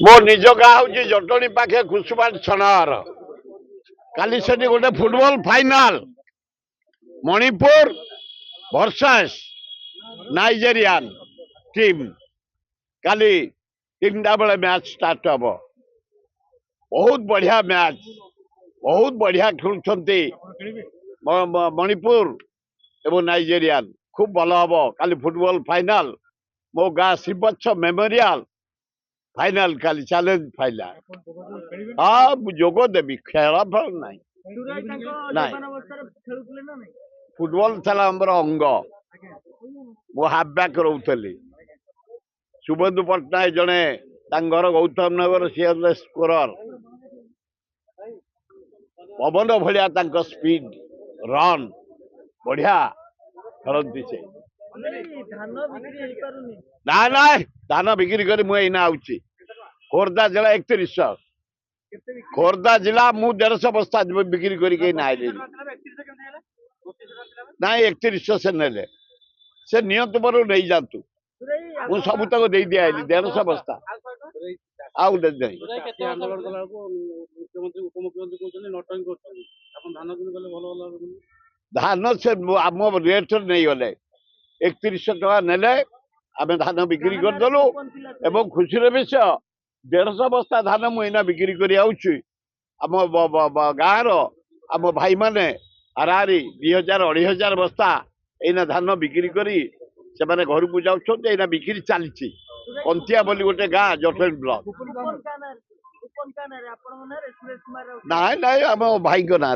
मो निज गाँ हूँ जटणी पाखे कुसुमाट छणार काली से गोटे football final Manipur versus Nigerian team काली 3टा बेले मैच स्टार्ट हम बहुत बढ़िया मैच बहुत बढ़िया खेलुंट मणिपुर एवं नाइजेरियन खूब भल हम काली फुटबॉल फाइनाल मो गाँ शिवच्छ मेमोरियल फाइनाल काली चैलेंज फाइनाल हाँ जोग देवी खेल फल ना फुटबॉल था आमर अंग मु हाफ बैक रोली शुभेन्दु पट्टनायक जड़े घर गौतम नगर सी स्कोरर पवन भाया स्पीड रन बढ़िया खेलती से ना ना धान बिक्री कर मुझे खोर्धा जिला 3100 खोर्धा जिला मु 150 बस्ता बिक्री करके ना 3100 से नेले से नियत पर नहीं जातु मु सब तक दे दिया 150 बस्ता आउ दे धान से आम रेट नहीं गले 3100 टका नेले आम धान बिक्री करदेलु एवं खुशी विषय 150 बस्ता धान मुझे बिक्री करम गाँव आम भाई मैंने हाराहारी 2000-2500 बस्ता एना धान बिक्री करी से घर को जाना बिक्री चली कंतिया बोली गोटे गाँ जटणी ब्लॉक ना ना आम भाई ना